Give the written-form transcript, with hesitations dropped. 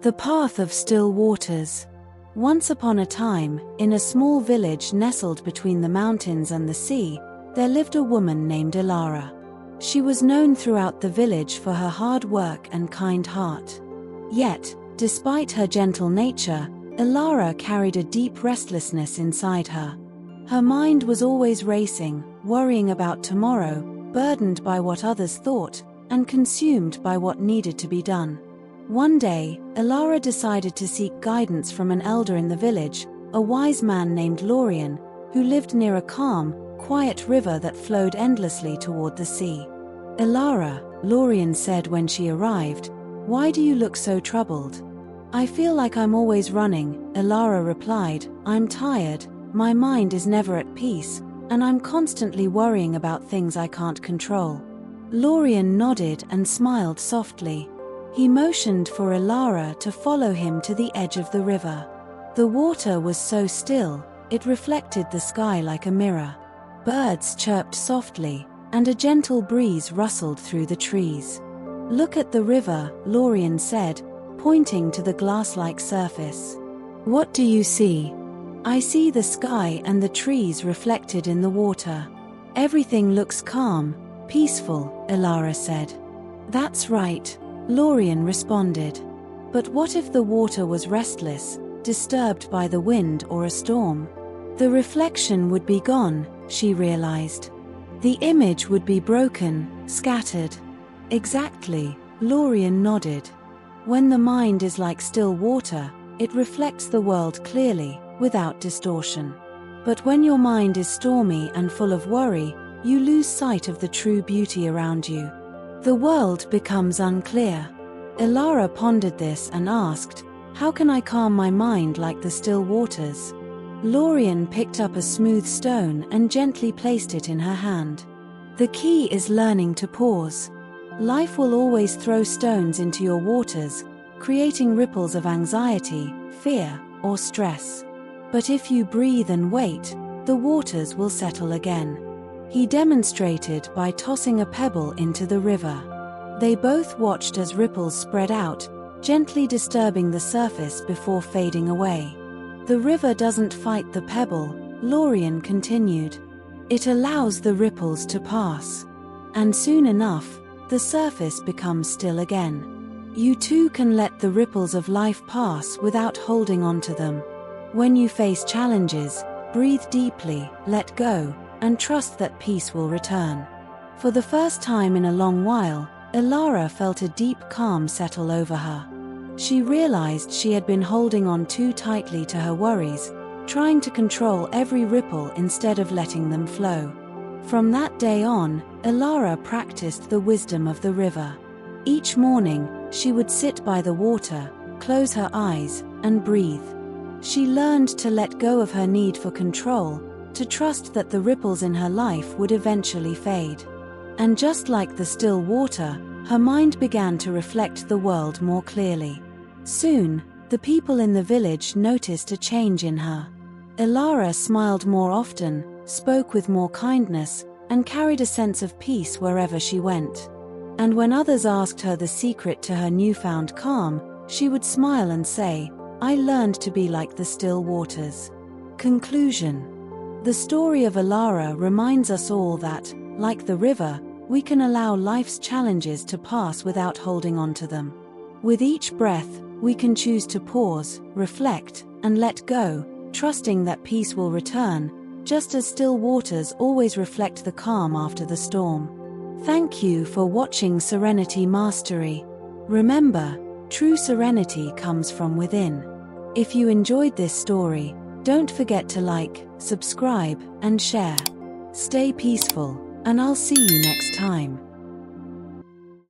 The Path of Still Waters. Once upon a time, in a small village nestled between the mountains and the sea, there lived a woman named Elara. She was known throughout the village for her hard work and kind heart. Yet, despite her gentle nature, Elara carried a deep restlessness inside her. Her mind was always racing, worrying about tomorrow, burdened by what others thought, and consumed by what needed to be done. One day, Elara decided to seek guidance from an elder in the village, a wise man named Lorian, who lived near a calm, quiet river that flowed endlessly toward the sea. "Elara," Lorian said when she arrived, "why do you look so troubled?" "I feel like I'm always running," Elara replied. "I'm tired, my mind is never at peace, and I'm constantly worrying about things I can't control." Lorian nodded and smiled softly. He motioned for Elara to follow him to the edge of the river. The water was so still, it reflected the sky like a mirror. Birds chirped softly, and a gentle breeze rustled through the trees. "Look at the river," Lorian said, pointing to the glass-like surface. "What do you see?" "I see the sky and the trees reflected in the water. Everything looks calm, peaceful," Elara said. "That's right," Lorian responded. "But what if the water was restless, disturbed by the wind or a storm? The reflection would be gone," she realized. "The image would be broken, scattered." "Exactly," Lorian nodded. "When the mind is like still water, it reflects the world clearly, without distortion. But when your mind is stormy and full of worry, you lose sight of the true beauty around you. The world becomes unclear." Elara pondered this and asked, "How can I calm my mind like the still waters?" Lorian picked up a smooth stone and gently placed it in her hand. "The key is learning to pause. Life will always throw stones into your waters, creating ripples of anxiety, fear, or stress. But if you breathe and wait, the waters will settle again." He demonstrated by tossing a pebble into the river. They both watched as ripples spread out, gently disturbing the surface before fading away. "The river doesn't fight the pebble," Lorian continued. "It allows the ripples to pass. And soon enough, the surface becomes still again. You too can let the ripples of life pass without holding on to them. When you face challenges, breathe deeply, let go, and trust that peace will return." For the first time in a long while, Elara felt a deep calm settle over her. She realized she had been holding on too tightly to her worries, trying to control every ripple instead of letting them flow. From that day on, Elara practiced the wisdom of the river. Each morning, she would sit by the water, close her eyes, and breathe. She learned to let go of her need for control, to trust that the ripples in her life would eventually fade. And just like the still water, her mind began to reflect the world more clearly. Soon, the people in the village noticed a change in her. Elara smiled more often, spoke with more kindness, and carried a sense of peace wherever she went. And when others asked her the secret to her newfound calm, she would smile and say, "I learned to be like the still waters." Conclusion. The story of Elara reminds us all that, like the river, we can allow life's challenges to pass without holding on to them. With each breath, we can choose to pause, reflect, and let go, trusting that peace will return, just as still waters always reflect the calm after the storm. Thank you for watching Serenity Mastery. Remember, true serenity comes from within. If you enjoyed this story, don't forget to like, subscribe, and share. Stay peaceful, and I'll see you next time.